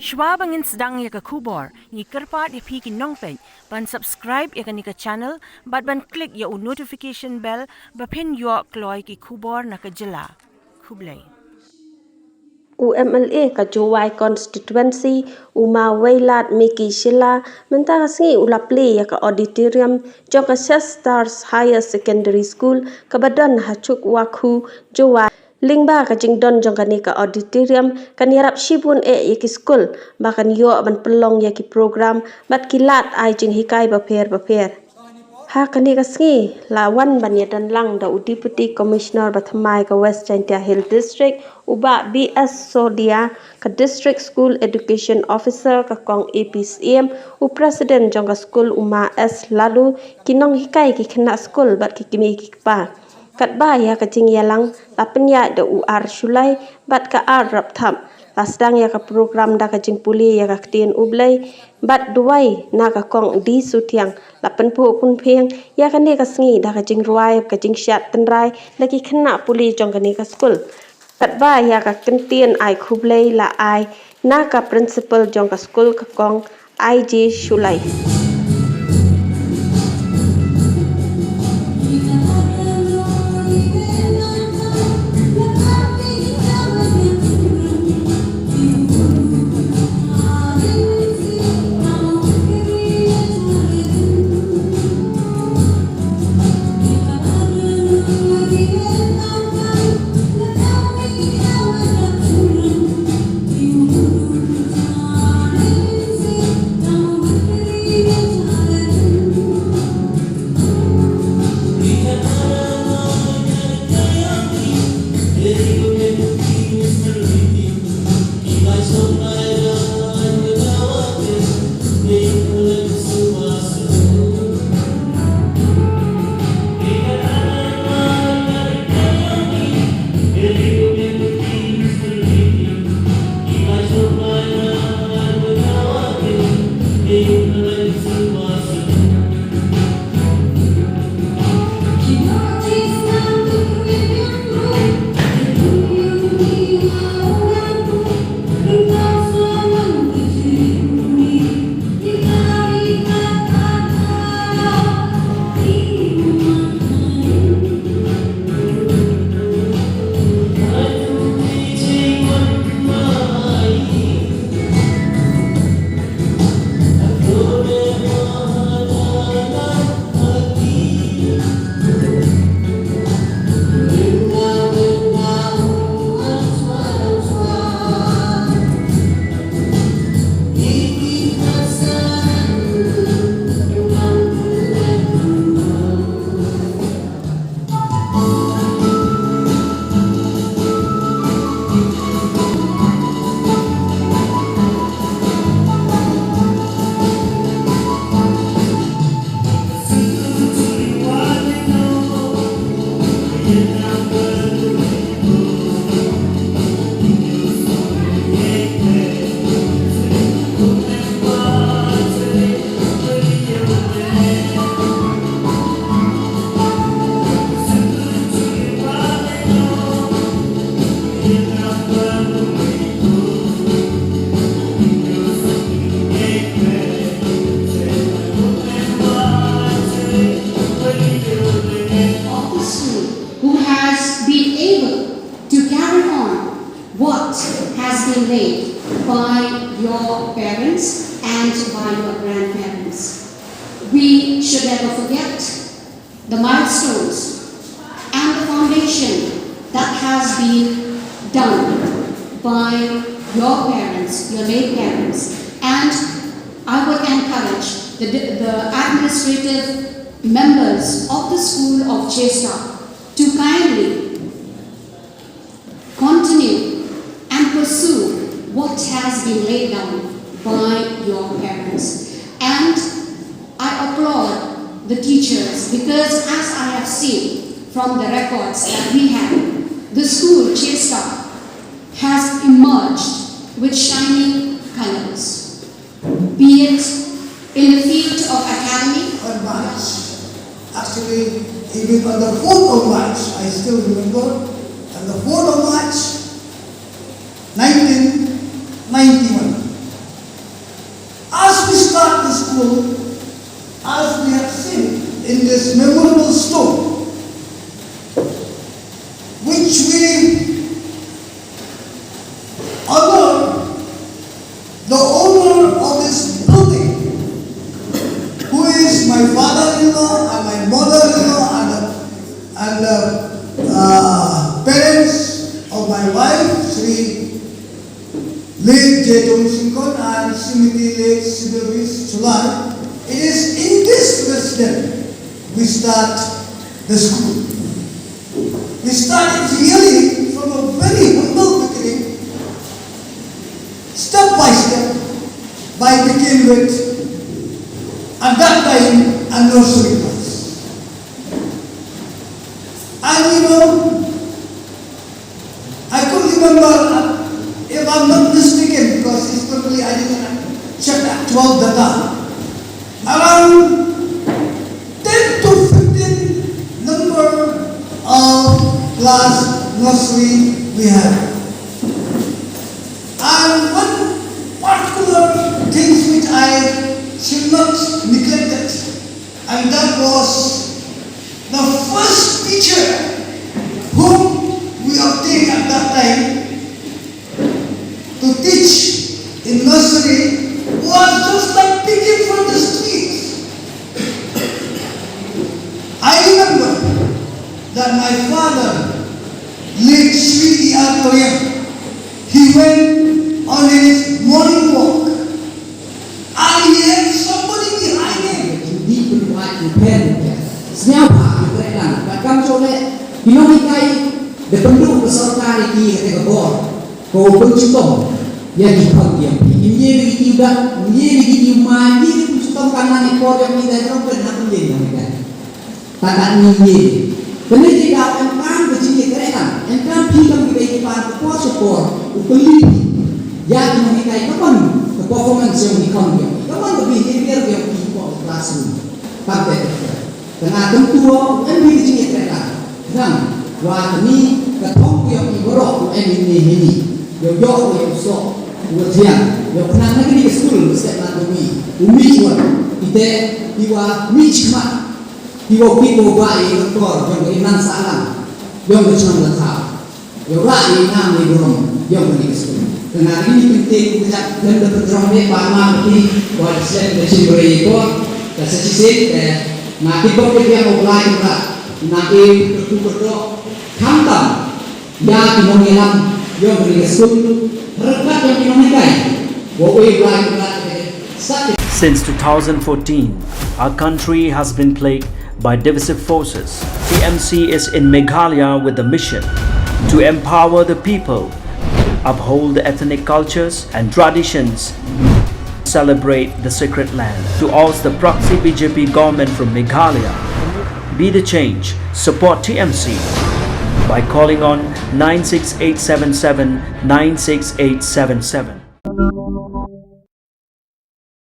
Shwabangin sedang ya ke kubor, ni kerpat ya pi ki nongpen, ban subscribe ya ke ni ke channel, ban klik ya notification bell, bapin yo kloy ki kubor na ke jela. Kublai. UMLA ka Jowai Constituency uma Wailadmiki Shylla mynta sngi ula Plie ya ka Auditorium jong ka Ches'Stars Higher Secondary School ka badan ha Chutwakhu Jowai lyngba ka jingdon jong ka ni ka Auditorium kan iarap shibun ya ki skul bakan yo ban pynlong ya ki prokram bat kilat ai jinghikai bapher ha kani ka sngi lawan ban iadonlang da Deputy Commissioner ba thymmai ka West Jaiñtia Hills District uba B.S Sohliya ka District School Education Officer ka kong A.P Syiem u President jong ka skul uma S.Laloo kinong hikai ki kena skul bat ki kimi ki pa kat ba ya ka jingyalang lapenya da I.J Chullai bat ka iarap tham sedang ya ka program da ka jingpuli ya ka tin ublai bat duai na ka kong di sutiang lapen pu pun pheng ya ka ne ka sngi da ka jingruai ka jingshat tenrai lagi kena puli jong ka ne ka skul kat ba ya ka kentien ai khublai la ai na ka principal jong ka skul ka kong I.J Chullai. Has been laid by your parents and by your grandparents. We should never forget the milestones and the foundation that has been done by your parents, your late parents, and I would encourage the administrative members of the School of Ches'Stars to kindly continue and pursue what has been laid down by your parents. And I applaud the teachers because, as I have seen from the records that we have, the school Ches'Stars has emerged with shining colors, be it in the field of academy. On March, actually, even on the 4th of March, I still remember, on the 4th of March, 1991, school, as we have seen in this memorable stone, which we honor the owner of this building, who is my father-in-law and my mother-in-law and the parents of my wife, Sri late Jong and Srimati late Chullai. It is in this residence we start the school. We started really from a very humble beginning, step by step, by beginning with, at that time, a nursery class. And I could remember, if I'm not mistaken, because historically I didn't check actual data, around 10 to 15 number of class nursery we have. And one particular thing which I should not neglect it, and that was the first teacher whom we obtained at that time to teach in nursery was just like picking from the streets. I remember that my father, late Sri Auditorium, he went on his morning walk and he had somebody behind him. Hindi berbuat pen. Senyapa kita bahkan soleh hingga the penduduk peserta ini ketika bor kau berjuang yang dipanggil ini juga ini mandi berjuang karena ekor yang kita terus benar menjadi mereka tak ini kerana jika engkau berjaya kerana engkau bisa menjadi part support upeli yang mereka kapan performance yang dipanggil kapan behavior yang dipanggil classroom pada tengah tentu engkau berjaya kerana dan wah ini ketong yang iborok ini yo yang sok ujian yo kenang lagi di sekolah Ustaz umi ite iwa michma iwa pipo bai doktor yang iman salam yang bercanda tak yo rai nam ni burung yang di sekolah kenang ini penting kita dan berterima pama ini buat sen diciburi ko kasih nanti pokok yang online tak nanti bertukar hantam ya pinongilam yang beri skul rekat yang pinongikai Since 2014, our country has been plagued by divisive forces. TMC is in Meghalaya with the mission to empower the people, uphold the ethnic cultures and traditions, celebrate the sacred land. To oust the proxy BJP government from Meghalaya, be the change, support TMC by calling on 96877 96877.